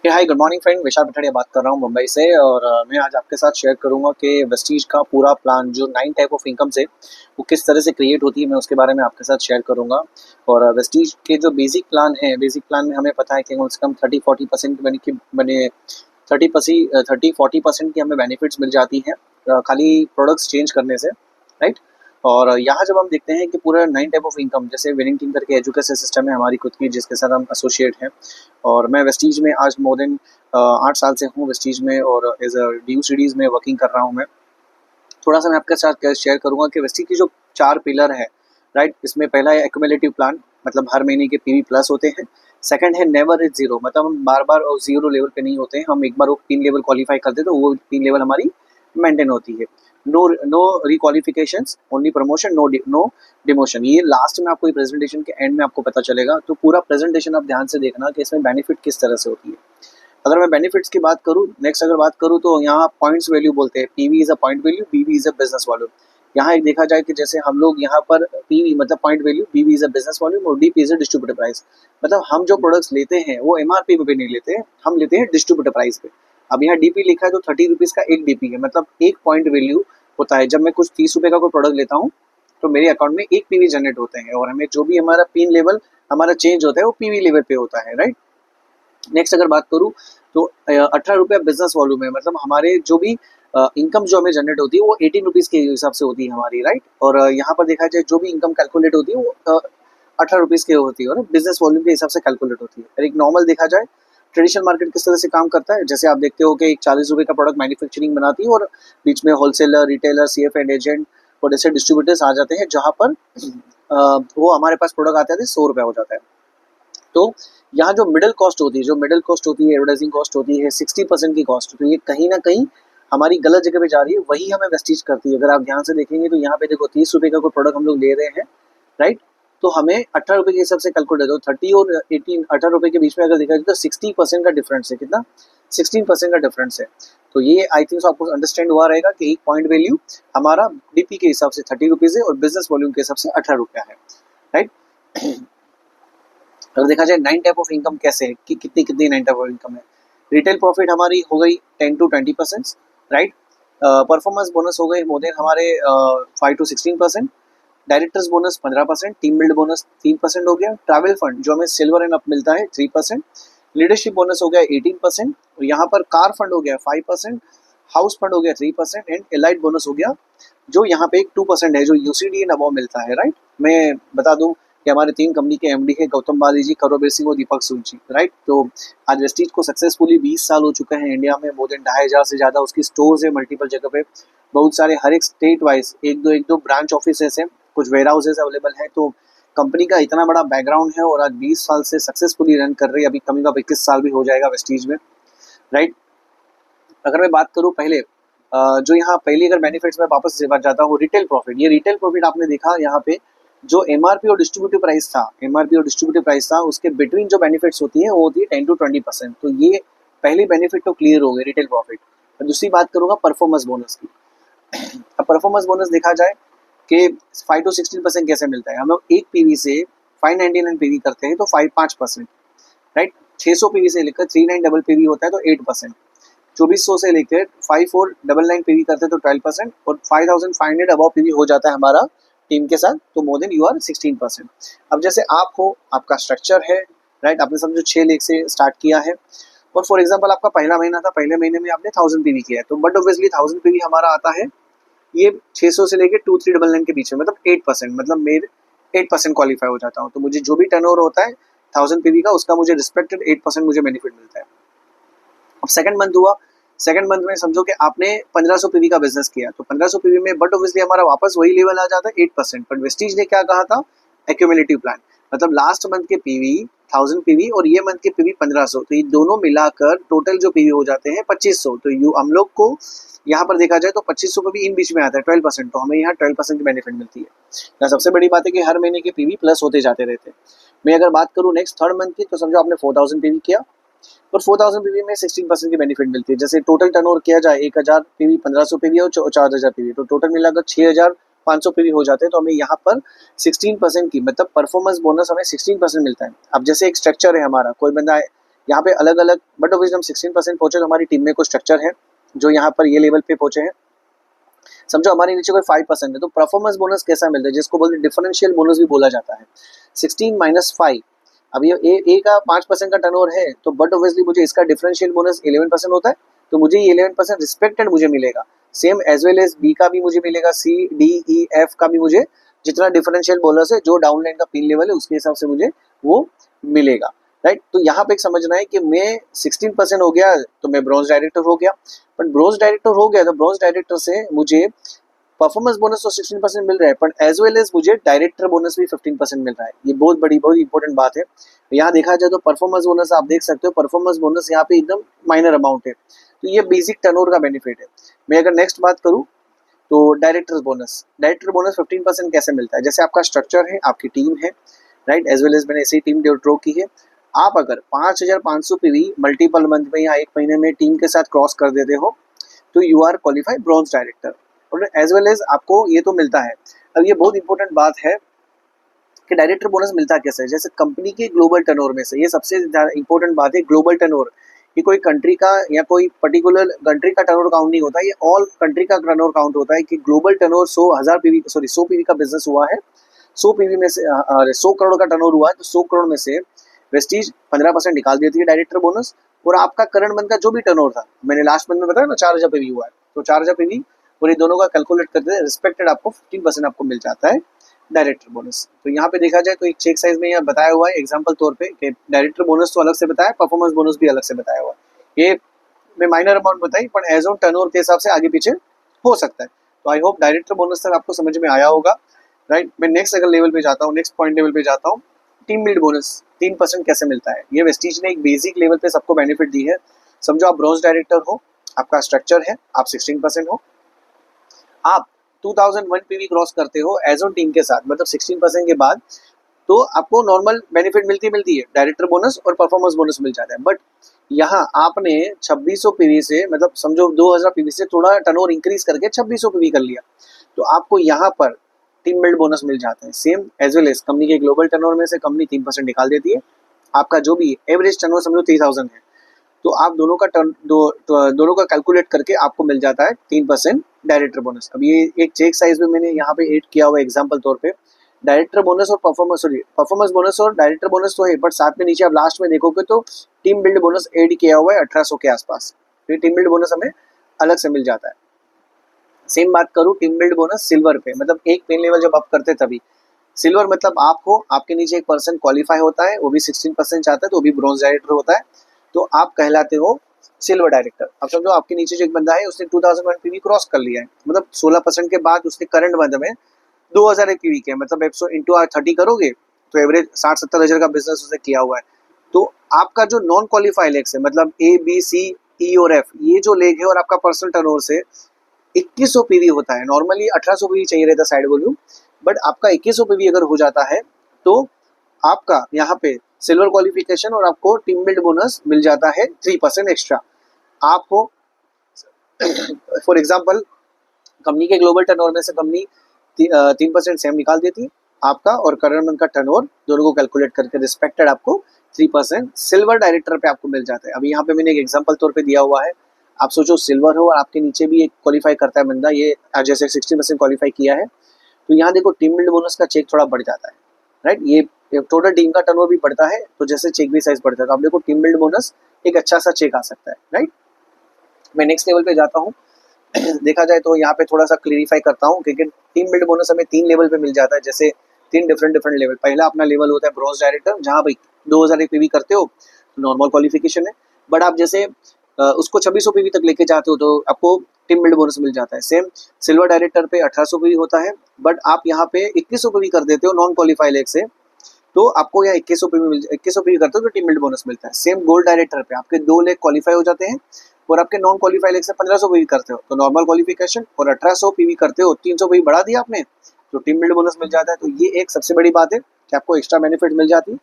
Hi good morning friend, विशाल पठाड़िया बात कर रहा हूँ मुंबई से। और मैं आज आपके साथ शेयर करूंगा कि वेस्टीज का पूरा प्लान जो 9 टाइप ऑफ इनकम से वो किस तरह से क्रिएट होती है, मैं उसके बारे में आपके साथ शेयर करूंगा। और वेस्टीज के जो बेसिक प्लान है, बेसिक प्लान में हमें पता है कि कम से कम 30-40% बने 30-40% की हमें बेनिफिट्स मिल जाती हैं खाली प्रोडक्ट्स चेंज करने से, राइट। और यहाँ जब हम देखते हैं कि पूरा 9 टाइप ऑफ इनकम, जैसे विनिंग टीम करके एजुकेशन सिस्टम है हमारी खुद की, जिसके साथ हम एसोसिएट हैं। और मैं वेस्टीज में आज मोर देन 8 साल से हूँ वेस्टीज में, और एज अ ड्यू सीरीज में वर्किंग कर रहा हूँ मैं। थोड़ा सा मैं आपके साथ शेयर करूंगा कि वेस्टीज की जो 4 पिलर है, राइट। इसमें पहला है एक्यूमुलेटिव प्लान, मतलब हर महीने के पीवी प्लस होते हैं। सेकंड है नेवर इज जीरो, मतलब हम बार बार और जीरो लेवल पे नहीं होते हैं, हम एक बार वो 3 लेवल क्वालिफाई करते हैं तो वो 3 लेवल हमारी मेंटेन होती है। No no requalifications, only promotion, no demotion. ये लास्ट में आपको प्रेजेंटेशन के एंड में आपको पता चलेगा, तो पूरा प्रेजेंटेशन आप ध्यान से देखना कि इसमें बेनिफिट किस तरह से होती है। अगर मैं बेनिफिट्स की बात करूँ, नेक्स्ट अगर बात करूँ तो यहाँ पॉइंट्स वैल्यू बोलते हैं। PV is a point value, बीवी इज अ बिजनेस वॉल्यूम। यहाँ एक देखा जाए कि जैसे हम लोग यहाँ पर पीवी मतलब पॉइंट वैल्यू, बीवी इज अ बिजनेस वॉल्यूम और DP is a distributor price. मतलब हम जो प्रोडक्ट्स लेते हैं वो एमआरपी पे नहीं लेते हैं, हम लेते हैं डिस्ट्रीब्यूटर प्राइस पे। अब यहाँ डीपी लिखा है तो 30 रुपीज का एक डीपी है, मतलब एक पॉइंट वैल्यू होता है। जब मैं कुछ 30 रुपए का कोई प्रोडक्ट लेता हूँ तो मेरे अकाउंट में एक पीवी जनरेट होते हैं, और हमें जो भी हमारा पिन लेवल हमारा चेंज होता है वो पीवी लेवल पे होता है, राइट। नेक्स्ट अगर बात करूँ तो 18 रुपया बिजनेस वॉल्यूम है, मतलब हमारे जो भी इनकम जो हमें जनरेट होती है वो 18 रुपीज के हिसाब से होती है हमारी, राइट। और यहाँ पर देखा जाए जो भी इनकम कैलकुलेट होती है वो 18 रुपीज की होती है, और बिजनेस वॉल्यूम के हिसाब से कैलकुलेट होती है। और एक नॉर्मल देखा जाए ट्रेडिशनल मार्केट किस तरह से काम करता है, जैसे आप देखते हो कि एक 40 रुपए का प्रोडक्ट मैन्युफैक्चरिंग बनाती है और बीच में wholesaler, retailer, CF and agent और ऐसे डिस्ट्रीब्यूटर्स आ जाते हैं, जहाँ पर वो हमारे पास प्रोडक्ट आते हैं 100 रुपया हो जाता है। तो यहाँ जो मिडिल कॉस्ट होती है, एडवर्टाइजिंग कॉस्ट होती है 60% की कॉस्ट, तो ये कहीं ना कहीं हमारी गलत जगह पे जा रही है, वही हमें वेस्टीज करती है। अगर आप ध्यान से देखेंगे तो यहाँ पे देखो 30 रुपए का कोई प्रोडक्ट हम लोग ले रहे हैं, राइट। तो हमें 18 रुपए के हिसाब से कैलकुलेट हो, 30 और 18 रुपए के बीच में अगर देखा जाए तो 60% का डिफरेंस है। कितना? 16% का डिफरेंस है। तो ये आई थिंक आपको अंडरस्टैंड हुआ रहेगा कि एक पॉइंट वैल्यू हमारा डीपी के हिसाब से 30 रुपीज है और बिजनेस वॉल्यूम के हिसाब से 18 रुपया है, राइट। अगर देखा जाए 9 टाइप ऑफ इनकम कैसे है कि कितनी कितनी 9 टाइप ऑफ इनकम है। रिटेल प्रॉफिट हमारी हो गई 10 to 20%, राइट। परफॉर्मेंस बोनस हो गए मोर देन हमारे 5 to 16%। Directors bonus 15%, team build bonus 3% हो गया। ट्रैवल फंड जो हमें सिल्वर एंड अप मिलता है 3%। लीडरशिप बोनस हो गया 18%, और यहाँ पर कार फंड हो गया 5%, हाउस फंड हो गया 3% एंड एलाइड बोनस हो गया जो यहाँ पे एक 2% है, जो यूसीडी एंड अबव मिलता है, राइट। मैं बता दूं कि हमारे 3 कंपनी के एमडी है, गौतम बाली जी, करोबीर सिंह और दीपक सूद जी, राइट। तो आज वेस्टीज को सक्सेसफुली 20 साल हो चुका है इंडिया में, मोर देन 2500 से ज्यादा उसकी स्टोर्स है मल्टीपल जगह पे, बहुत सारे हर एक स्टेट वाइज एक दो ब्रांच ऑफिस है, कुछ वेयर हाउसेज अवेलेबल है। तो कंपनी का इतना बड़ा बैकग्राउंड है और आज 20 साल से सक्सेसफुली रन कर रही है, अभी कमिंग अप 21 साल भी हो जाएगा वेस्टीज में, राइट। अगर मैं बात करूँ पहले जो यहाँ पहली अगर बेनिफिट्स में वापस से बात जाता हूँ, रिटेल प्रॉफिट। ये रिटेल प्रॉफिट आपने देखा यहाँ पे जो एमआरपी और डिस्ट्रीब्यूटिव प्राइस था उसके बिटवीन जो बेनिफिट्स होती है वो होती है 10 to 20%। तो ये पहली बेनिफिट तो क्लियर हो गई रिटेल प्रॉफिट। दूसरी बात करूंगा परफॉर्मेंस बोनस की। अब परफॉर्मेंस बोनस देखा जाए कि 5 to 16% कैसे मिलता है। हम लोग एक पीवी से 599 पीवी करते हैं तो 5%, राइट। 600 पीवी से लेकर 39 पीवी होता है तो 8%। 2400 से लेकर 5499 पीवी करते हैं तो 12%, और 5500 अबव पीवी हो जाता है हमारा टीम के साथ तो मोर देन यू आर 16%। अब जैसे आप हो, आपका स्ट्रक्चर है, राइट। आपने समझो 6 लाख से स्टार्ट किया है और फॉर एग्जांपल आपका पहला महीना था, पहले महीने में आपने 1000 पीवी किया है, तो बट ऑब्वियसली 1000 पीवी हमारा आता है ये 600 से लेकर 2399 के बीच में, मतलब 8%, मतलब मेरे 8% क्वालिफाई हो जाता हूँ। तो मुझे जो भी टर्नओवर होता है 1000 पीवी का, उसका मुझे रिस्पेक्टेड 8% मुझे बेनिफिट मिलता है। अब सेकंड मंथ हुआ, सेकंड मंथ में समझो कि आपने 1500 पीवी का बिजनेस किया, तो 1500 पीवी में बट ऑब्वियसली हमारा वापस वही लेवल आ जाता है 8%। पर वेस्टीज ने क्या कहा था, एक्यूमुलेटिव प्लान, मतलब लास्ट मंथ के पीवी 1000 पीवी और ये मंथ के पीवी 1500, तो ये दोनों मिलाकर टोटल जो पीवी हो जाते हैं 2500। तो यू हम लोग को यहाँ पर देखा जाए तो 2500 का भी इन बीच में आता है 12%, तो हमें यहाँ 12% की बेनिफिट मिलती है। यहाँ सबसे बड़ी बात है कि हर महीने के पीवी प्लस होते जाते रहते हैं। मैं अगर बात करूँ नेक्स्ट थर्ड मंथ की, तो समझो आपने 4000 पीवी किया और 4000 पीवी में 16% की बेनिफिट मिलती है। जैसे टोटल टर्नओवर किया जाए 1000 पीवी, 1500 पीवी और 4000 पीवी, तो टोटल मिलाकर 6500 पीवी हो जाते हैं। तो हमें यहाँ पर 16% की मतलब परफॉर्मेंस बोनस हमें 16% मिलता है। अब जैसे एक स्ट्रक्चर है हमारा, कोई बंदा यहाँ पे अलग अलग, बट ऑब्वियसली हम 16% पहुंचे तो हमारी टीम में कोई स्ट्रक्चर है जो यहाँ पर ये लेवल पे पहुंचे हैं। समझो हमारे नीचे कोई 5% है तो परफॉर्मेंस बोनस कैसा मिलता है, जिसको बोलते हैं डिफरेंशियल बोनस भी बोला जाता है। 16 माइनस 5, अब ये ए का 5% का टर्नओवर है तो बट ऑब्वियसली मुझे इसका डिफरेंशियल बोनस 11% होता है, तो मुझे ये 11% रिस्पेक्टेड मुझे मिलेगा। Same as well as B का भी मुझे मिलेगा, सी डी ई एफ का भी मुझे जितना डिफरेंशियल बोनस है जो डाउनलाइन का पिन लेवल है उसके हिसाब से मुझे वो मिलेगा, राइट। तो यहाँ पे एक समझना है कि मैं 16% हो गया तो मैं ब्रॉन्ज डायरेक्टर हो गया, बट ब्रॉन्ज डायरेक्टर हो गया तो ब्रॉन्ज डायरेक्टर से मुझे परफॉर्मेंस बोनस तो 16% मिल रहा है, पर एज वेल एज मुझे डायरेक्टर बोनस भी 15% मिल रहा है। ये बहुत इंपॉर्टेंट बात है। यहाँ देखा जाए तो परफॉर्मेंस बोनस आप देख सकते हो, परफॉर्मेंस बोनस यहाँ पे एकदम माइनर अमाउंट है, तो ये बेसिक टर्नओवर का बेनिफिट है। मैं अगर नेक्स्ट बात करूँ तो डायरेक्टर बोनस 15% कैसे मिलता है। जैसे आपका स्ट्रक्चर है, आपकी टीम है, राइट, एज वेल एज मैंने ऐसी टीम ड्रॉ की है। आप अगर 5500 पीवी मल्टीपल मंथ में या एक महीने में टीम के साथ क्रॉस कर देते हो तो you are qualified bronze director, और एज वेल एज आपको ये तो मिलता है। अब ये बहुत इंपॉर्टेंट बात है कि डायरेक्टर बोनस मिलता कैसे है। जैसे कंपनी के ग्लोबल टर्नओवर में से, ये सबसे इंपॉर्टेंट बात है, ग्लोबल टर्नओवर, ये कोई कंट्री का या कोई पर्टिकुलर कंट्री का टर्नओवर काउंट नहीं होता, ये ऑल कंट्री का टर्नओवर काउंट होता है कि ग्लोबल टर्नओवर 100 पीवी का बिजनेस हुआ है, 100 पीवी में से 100 करोड़ का टर्नओवर हुआ है, तो 100 करोड़ में से वेस्टीज 15% निकाल देती है डायरेक्टर बोनस, और आपका करंट मंथ का जो भी टर्नओवर था, मैंने लास्ट मंथ में बताया ना 4000 पीवी हुआ है, तो 4000 पीवी और ये दोनों का कैलकुलेट करते हैं रिस्पेक्टेड आपको 15% आपको मिल जाता है डायरेक्टर बोनस। तो यहाँ पे देखा जाए तो एक चेक साइज में यहाँ बताया हुआ है एग्जांपल तौर पे कि डायरेक्टर बोनस तो अलग से बताया, परफॉर्मेंस बोनस भी अलग से बताया हुआ है। ये मैं माइनर अमाउंट बताई, पर एज ऑन टर्नओवर के हिसाब से आगे पीछे हो सकता है। तो आई होप डायरेक्टर बोनस तक आपको समझ में आया होगा, राइट। मैं नेक्स्ट अगर लेवल पे जाता हूँ, नेक्स्ट पॉइंट लेवल पे जाता हूँ, टीम बिल्ड बोनस 3% कैसे मिलता है। ये वेस्टीज ने एक बेसिक लेवल पे सबको बेनिफिट दी है। समझो आप ब्रॉन्ज डायरेक्टर हो, आपका स्ट्रक्चर है, आप 16% हो, आप 2001 पीवी क्रॉस करते हो एज ऑन टीम के साथ, मतलब 16% के बाद, तो आपको नॉर्मल बेनिफिट मिलती है, डायरेक्टर बोनस और परफॉर्मेंस बोनस मिल जाता है। बट यहाँ आपने 2600 पीवी से, मतलब समझो 2000 पीवी से थोड़ा टर्नओवर इंक्रीज करके 2600 पीवी कर लिया, तो आपको यहाँ पर टीम बिल्ड बोनस मिल जाता है। Same as well as company के ग्लोबल टर्नओवर में से कंपनी 3% निकाल देती है, आपका जो भी एवरेज टर्नओवर समझो 3000 है, तो आप दोनों का कैलकुलेट करके आपको मिल जाता है 3% डायरेक्टर बोनस। अब ये एक चेक साइज में मैंने यहाँ पे ऐड किया हुआ एग्जांपल तौर पे, डायरेक्टर बोनस और परफॉर्मेंस बोनस और डायरेक्टर बोनस तो है, बट साथ में नीचे आप लास्ट में देखोगे तो टीम बिल्ड बोनस ऐड किया हुआ है 1800 के आसपास, तो टीम बिल्ड बोनस हमें अलग से मिल जाता है। सेम बात करूँ टीम बिल्ड बोनस सिल्वर पे, मतलब एक पेन लेवल जब आप करते तभी। सिल्वर मतलब आप हो, आपके नीचे एक पर्सन क्वालिफाई होता है, वो भी 16% चाहता है, तो वो भी ब्रॉन्ज डायरेक्टर होता है, तो आप कहलाते हो सिल्वर डायरेक्टर। अब समझो आपके नीचे जो एक बंदा है उसने 2001 पीवी क्रॉस कर लिया है, मतलब 16% के बाद उसके करंट मंथ में 2000 पीवी के, मतलब 100 इंटू 30 करोगे तो एवरेज 60-70 हज़ार का बिजनेस उसने किया हुआ है। तो आपका जो नॉन क्वालिफाई लेग्स है, मतलब ए बी सी ई और एफ, ये जो लेग है और आपका पर्सनल टर्नओवर से 2100 पीवी होता है। नॉर्मली 1800 पीवी चाहिए रहता साइड वॉल्यूम, बट आपका 2100 पीवी अगर हो जाता है तो आपका यहाँ पे सिल्वर क्वालिफिकेशन और आपको टीम बिल्ड बोनस मिल जाता है 3% एक्स्ट्रा। आपको फॉर एग्जांपल कंपनी के ग्लोबल टर्नओवर में से कंपनी 3% सेम निकाल देती है आपका, और करंट मंथ का टर्नओवर दोनों को कैलकुलेट करके रिस्पेक्टेड आपको 3% सिल्वर डायरेक्टर पे आपको मिल जाता है। अभी यहाँ पे मैंने एक एग्जांपल तौर पे दिया हुआ है, आप सोचो सिल्वर हो और आपके नीचे भी एक क्वालिफाई करता है बंदा, ये जैसे 60% क्वालिफाई किया है, तो यहाँ देखो टीम बिल्ड बोनस का चेक थोड़ा बढ़ जाता है, राइट। ये टोटल टीम का टर्नओवर भी बढ़ता है, तो जैसे चेक भी साइज बढ़ता है, तो आप देखो टीम बिल्ड बोनस एक अच्छा सा चेक आ सकता है, राइट। मैं नेक्स्ट लेवल पे जाता हूँ। देखा जाए तो यहाँ पे थोड़ा सा क्लियरिफाई करता हूँ, क्योंकि टीम बिल्ड बोनस हमें 3 लेवल पे मिल जाता है, जैसे 3 डिफरेंट लेवल। पहला अपना लेवल होता है ब्रॉन्ज डायरेक्टर, जहाँ भाई 2000 पीवी करते हो तो नॉर्मल क्वालिफिकेशन है, बट आप जैसे उसको 2600 पीवी तक लेके जाते हो तो आपको टीम बिल्ड बोनस मिल जाता है। सेम सिल्वर डायरेक्टर पे 1800 पीवी होता है, बट आप यहाँ पे 2100 पीवी कर देते हो नॉन क्वालिफाई लेग से, तो आपको यहाँ 2100 पीवी करते हो तो टीम बिल्ड बोनस मिलता है। सेम गोल्ड डायरेक्टर पे आपके 2 लेग क्वालिफाई हो जाते हैं और आपके नॉन क्वालिफाई लेग से 1500 पीवी करते हो तो नॉर्मल क्वालिफिकेशन, और 1800 पीवी करते हो 300 पीवी बढ़ा दिया आपने तो टीम बिल्ड बोनस मिल जाता है। तो ये एक सबसे बड़ी बात है कि आपको एक्स्ट्रा बेनिफिट मिल जाती है।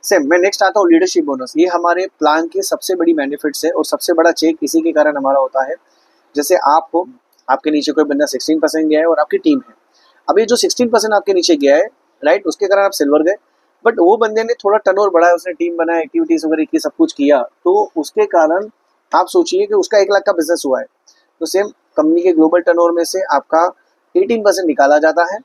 सेम मैं नेक्स्ट आता हूँ लीडरशिप बोनस। ये हमारे प्लान की सबसे बड़ी बेनिफिट्स है और सबसे बड़ा चेक इसी के कारण हमारा होता है। जैसे आप हो, आपके नीचे कोई बंदा 16% गया है और आपकी टीम है, अब ये जो 16% आपके नीचे गया है, राइट, उसके कारण आप सिल्वर गए, बट वो बंदे ने थोड़ा टर्नओवर बढ़ाया, उसने टीम बनाया, एक्टिविटीज वगैरह की, सब कुछ किया, तो उसके कारण आप सोचिए कि उसका 1 लाख का बिजनेस हुआ है। तो सेम कंपनी के ग्लोबल टर्नओवर में से आपका 18% निकाला जाता है।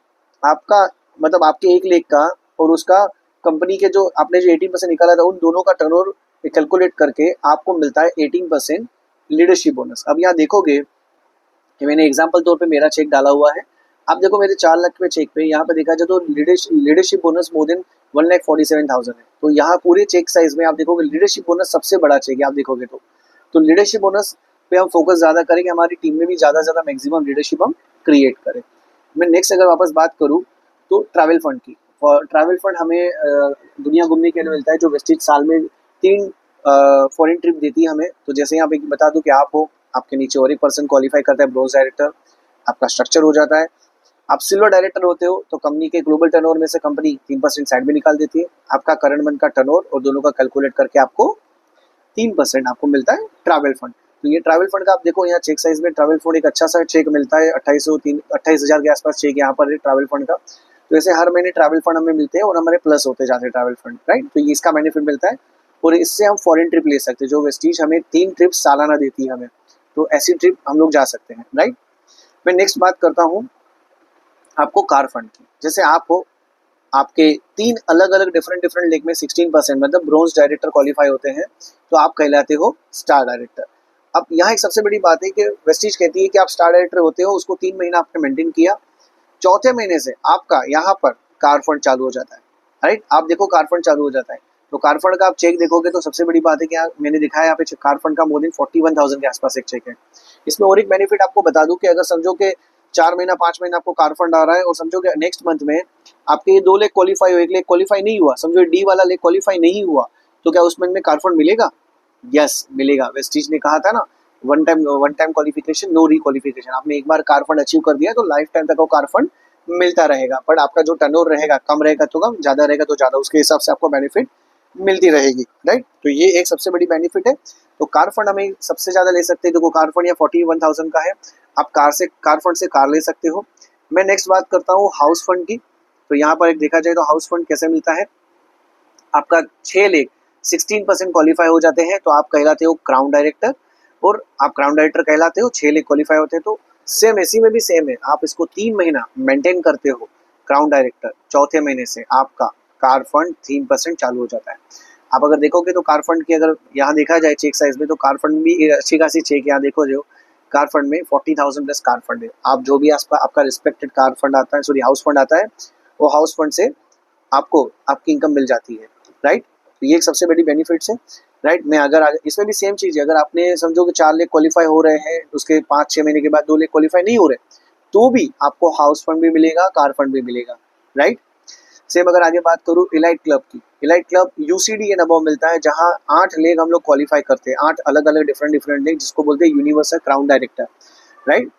आपका मतलब आपके 1 लाख का और उसका कंपनी के जो आपने जो 18% निकाला था, उन दोनों का टर्नओवर कैलकुलेट करके आपको मिलता है 18% लीडरशिप बोनस। अब यहाँ देखोगे कि मैंने एग्जाम्पल तौर पे मेरा चेक डाला हुआ है। आप देखो मेरे 4 लाख के चेक पे यहाँ पे देखा जाए तो लीडरशिप बोनस मोर देन 1,47,000 है। तो यहाँ पूरे चेक साइज में आप देखोगे लीडरशिप बोनस सबसे बड़ा चेक है। आप देखोगे तो लीडरशिप बोनस पे हम फोकस ज्यादा करेंगे, हमारी टीम में भी ज्यादा ज्यादा मैक्सिमम लीडरशिप हम क्रिएट करें। मैं नेक्स्ट अगर वापस बात करूँ तो ट्रैवल फंड की, और ट्रैवल फंड हमें दुनिया घूमने के लिए मिलता है, जो वेस्टेज साल में 3 फॉरेन ट्रिप देती है हमें। तो जैसे यहाँ पे बता दूं कि आप हो, आपके नीचे और एक पर्सन क्वालिफाई करता है ब्रोंज डायरेक्टर, आपका स्ट्रक्चर हो जाता है। आप सिल्वर डायरेक्टर होते हो तो कंपनी के ग्लोबल टर्नओवर में से कंपनी 3% साइड में निकाल देती है। आपका करंट मंथ का टर्नओवर और दोनों का कैलकुलेट करके आपको 3% आपको मिलता है ट्रैवल फंड। तो ये ट्रैवल फंड का आप देखो यहाँ चेक साइज में ट्रैवल फंड एक अच्छा सा चेक मिलता है, 28,000 के आसपास चेक यहाँ पर है ट्रैवल फंड का। तो ऐसे हर महीने ट्रैवल फंड हमें मिलते हैं और हमारे प्लस होते जाते हैं ट्रैवल फंड, राइट। तो ये इसका बेनिफिट मिलता है और इससे हम फॉरेन ट्रिप ले सकते हैं, जो वेस्टीज हमें 3 ट्रिप सालाना देती है हमें। तो ऐसी ट्रिप हम लोग जा सकते हैं, राइट। मैं नेक्स्ट बात करता हूँ आपको कार फंड की। जैसे आप हो, आपके 3 अलग अलग डिफरेंट लेग में 16% मतलब ब्रोंज डायरेक्टर क्वालिफाई होते हैं, तो आप कहलाते हो स्टार डायरेक्टर। अब यहाँ एक सबसे बड़ी बात है कि वेस्टीज कहती है कि आप स्टार डायरेक्टर होते हो, उसको 3 महीना आपने मेंटेन किया, चौथे महीने से आपका यहाँ पर कार फंड चालू हो जाता है, राइट। आप देखो कार फंड चालू हो जाता है, तो कार फंड का आप चेक देखोगे तो सबसे बड़ी बात है कि मैंने दिखाया यहाँ पे कार फंड का मोर देन 41,000 के आसपास एक चेक है। इसमें और एक बेनिफिट आपको बता दूं कि अगर समझो कि 4 महीना 5 महीना आपको कार फंड आ रहा है और समझो कि नेक्स्ट मंथ में आपके ये 2 लेग क्वालिफाई हो, 1 लेग क्वालिफाई नहीं हुआ, समझो डी वाला लेग क्वालिफाई नहीं हुआ, तो क्या उस मंथ में कार फंड मिलेगा? यस मिलेगा। वेस्टीज ने कहा था ना, वन टाइम क्वालिफिकेशन नो रिक्वालिफिकेशन। आपने एक बार कार फंड अचीव कर दिया तो लाइफ टाइम तक वो कार फंड मिलता रहेगा। बट आपका जो टर्नओवर रहेगा, कम रहेगा तो कम, ज्यादा रहेगा तो ज्यादा, उसके हिसाब से आपको बेनिफिट मिलती रहेगी, राइट। तो ये एक सबसे बड़ी बेनिफिट है। तो कार फंड हमें सबसे ज्यादा ले सकते हैं, देखो कार फंड या 41,000 का है, आप कार फंड से कार ले सकते हो। मैं नेक्स्ट बात करता हूँ हाउस फंड की। तो यहाँ पर एक देखा जाए तो हाउस फंड कैसे मिलता है, आपका 6 लेग 16% क्वालिफाई हो जाते हैं तो आप कहलाते हो क्राउन डायरेक्टर, और आप क्राउन डायरेक्टर कहलाते हो, 6 लेग क्वालिफाई होते हैं तो सेम इसी में भी सेम है, आप इसको 3 महीना मेंटेन करते हो क्राउन डायरेक्टर, चौथे महीने से आपका कार फंड 3% चालू हो जाता है। आप अगर देखोगे तो कार फंड की अगर यहाँ देखा जाए चेक साइज में, तो कार फंड भी अच्छी खासी चेक यहाँ देखो, जो कार फंड में 40,000 प्लस कार फंड है। आप जो भी आपका रिस्पेक्टेड कार फंड आता है, सॉरी हाउस फंड आता है, वो हाउस फंड से आपको आपकी इनकम मिल जाती है, राइट। तो ये एक सबसे बड़ी बेनिफिट्स है, राइट। मैं अगर इसमें भी सेम चीज़ है, अगर आपने समझो कि 4 लेग क्वालिफाई हो रहे हैं, उसके 5-6 महीने के बाद 2 लेग क्वालिफाई नहीं हो रहे, तो भी आपको हाउस फंड भी मिलेगा, कार फंड भी मिलेगा, राइट। सेम अगर आगे बात करूँ इलाइट क्लब की, elite club UCD and above मिलता है, जहाँ 8 लेग हम लोग क्वालिफाई करते हैं, 8 अलग अलग डिफरेंट लेग, जिसको बोलते हैं यूनिवर्सल क्राउन डायरेक्टर, राइट।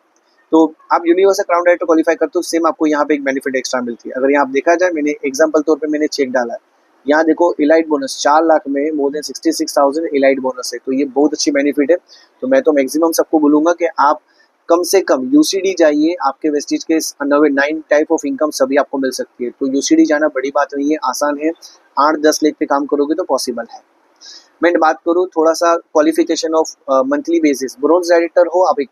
तो आप यूनिवर्सल क्राउन डायरेक्टर क्वालिफाई करते हो, सेम आपको यहाँ पे एक बेनिफिट एक्स्ट्रा मिलती है। अगर यहाँ देखा जाए, मैंने एग्जांपल तौर पे मैंने चेक डाला है, यहाँ देखो इलाइट बोनस 4 लाख में मोर देन 66,000 इलाइट बोनस है, तो ये बहुत अच्छी बेनिफिट है। तो मैं तो मैक्सिमम सबको बोलूंगा कि आप कम से कम यूसीडी जाइए, आपके वेस्टीज के 9 टाइप ऑफ इनकम सभी आपको मिल सकती है। तो यूसीडी जाना बड़ी बात नहीं है, आसान है, 8-10 लेख पे काम करोगे तो पॉसिबल है। मैं बात करूँ थोड़ा सा qualification of monthly basis, bronze director हो आप एक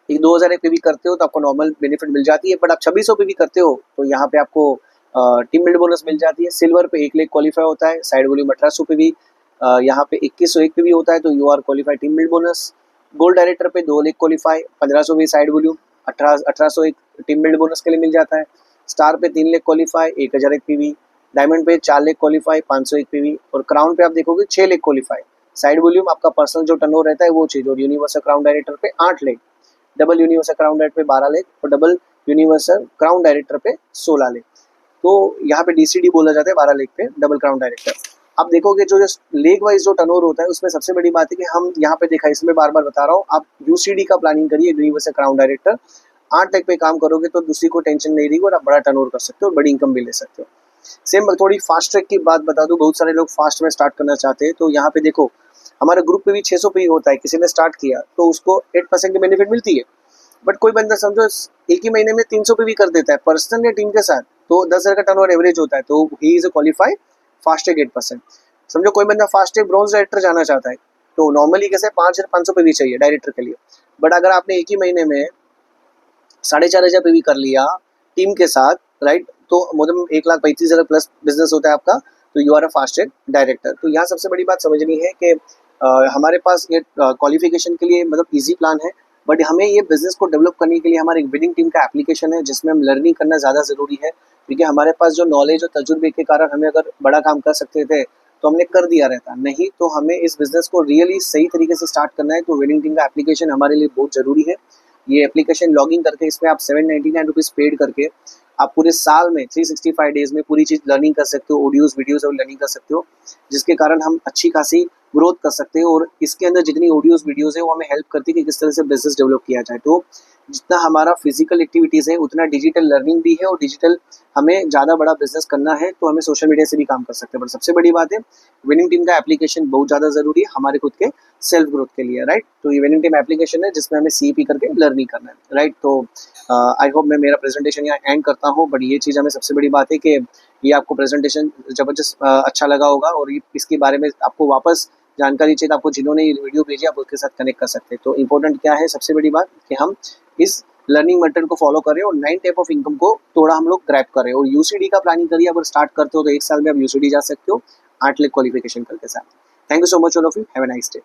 2,000 पे भी करते हो तो आपको नॉर्मल बेनिफिट मिल जाती है, बट आप 2600 पे भी करते हो तो यहाँ पे आपको टीम बिल्ड बोनस मिल जाती है। सिल्वर पे 1 लेग क्वालिफाई होता है, साइड वॉल्यूम 1800 पे भी, यहाँ पे 2101 पे भी होता है, तो you are qualify team build bonus. Gold director पे 2 लेग क्वालिफाई, 1500 भी side volume, 1801 team build bonus के लिए मिल जाता है। स्टार पे 3 लेग क्वालिफाई, 1001 पीवी। डायमंड पे 4 लेग क्वालिफाई, 501 पीवी। और क्राउन पे आप देखोगे 6 लेग क्वालिफाई, साइड वॉल्यूम आपका पर्सनल जो टर्नओवर रहता है वो चीज, और यूनिवर्सल क्राउन डायरेक्टर पे 8 leg, double universal crown director पे 12 लेग, और डबल यूनिवर्सल क्राउन डायरेक्टर पे 16 लेग। तो यहाँ पे डीसीडी बोला जाता है 12 लेग पे डबल क्राउन डायरेक्टर। आप देखोगे जो लेग वाइज जो टर्नओवर होता है, उसमें सबसे बड़ी बात है कि हम यहाँ पे देखा, इसमें बार बार बता रहा हूँ, आप यूसीडी का प्लानिंग करिए, यूनिवर्सल क्राउन डायरेक्टर 8 लेग पे काम करोगे तो दूसरी को टेंशन नहीं रहेगी और आप बड़ा टर्नओवर कर सकते हो और बड़ी इनकम भी ले सकते हो। सेम थोड़ी फास्ट ट्रैक की बात बता दूं, बहुत सारे लोग फास्ट में स्टार्ट करना चाहते हैं, तो यहाँ पे देखो हमारे ग्रुप पे भी 600 पे ही होता है, किसी ने स्टार्ट किया तो उसको 8% की बेनिफिट मिलती है। बट कोई बंदा समझो एक ही महीने में 300 पे भी कर देता है, पर्सनल या टीम के साथ, तो 10,000 का टर्नओवर एवरेज होता है, तो he is a qualified fast track 8%। समझो कोई बंदा फास्ट ट्रैक ब्रॉन्ज डायरेक्टर जाना चाहता है, तो नॉर्मली कैसे 5,500 पे भी चाहिए डायरेक्टर के लिए, बट अगर आपने एक ही महीने में 4,500 पे भी कर लिया टीम के साथ, राइट, तो मतलब 1,35,000 प्लस बिजनेस होता है आपका, तो you are a fast track director. तो यहाँ सबसे बड़ी बात समझनी है कि हमारे पास ये क्वालिफिकेशन के लिए मतलब इजी प्लान है, बट हमें ये बिजनेस को डेवलप करने के लिए हमारे एक विनिंग टीम का एप्लीकेशन है, जिसमें हम लर्निंग करना ज़्यादा ज़रूरी है, क्योंकि हमारे पास जो नॉलेज और तजुर्बे के कारण हमें अगर बड़ा काम कर सकते थे तो हमने कर दिया रहता, नहीं तो हमें इस बिजनेस को रियली सही तरीके से स्टार्ट करना है, तो विनिंग टीम का एप्लीकेशन हमारे लिए बहुत ज़रूरी है। ये एप्लीकेशन लॉगिन करके इसमें आप 799 रुपीज़ पेड करके आप पूरे साल में 365 डेज में पूरी चीज़ लर्निंग कर सकते हो, ऑडियोज वीडियोज और लर्निंग कर सकते हो, जिसके कारण हम अच्छी खासी ग्रोथ कर सकते हो। और इसके अंदर जितनी ऑडियोज वीडियोज है वो हमें हेल्प करती है कि किस तरह से बिजनेस डेवलप किया जाए। तो जितना हमारा फिजिकल एक्टिविटीज़ है उतना डिजिटल लर्निंग भी है, और डिजिटल हमें ज़्यादा बड़ा बिजनेस करना है तो हमें सोशल मीडिया से भी काम कर सकते हैं। बट सबसे बड़ी बात है, विनिंग टीम का एप्लीकेशन बहुत ज़्यादा ज़रूरी है हमारे खुद के सेल्फ ग्रोथ के लिए, राइट। तो ये विनिंग टीम एप्लीकेशन है जिसमें हमें सीईपी करके लर्निंग करना है, राइट। तो आई होप मैं मेरा प्रेजेंटेशन यहाँ एंड करता हूँ, बट ये चीज़ हमें सबसे बड़ी बात है कि ये आपको प्रेजेंटेशन ज़बरदस्त अच्छा लगा होगा, और ये इसके बारे में आपको वापस जानकारी चाहिए, तो आपको जिन्होंने ये वीडियो भेजी आप उसके साथ कनेक्ट कर सकते हैं। तो इंपॉर्टेंट क्या है, सबसे बड़ी बात कि हम इस लर्निंग मेथड को फॉलो करें और 9 टाइप ऑफ इनकम को थोड़ा हम लोग ग्रैब करें, और यूसीडी का प्लानिंग करिए। अगर स्टार्ट करते हो तो 1 साल में आप यूसीडी जा सकते हो 8 लाख क्वालिफिकेशन करके साथ। Thank you so much all of you, have a nice day.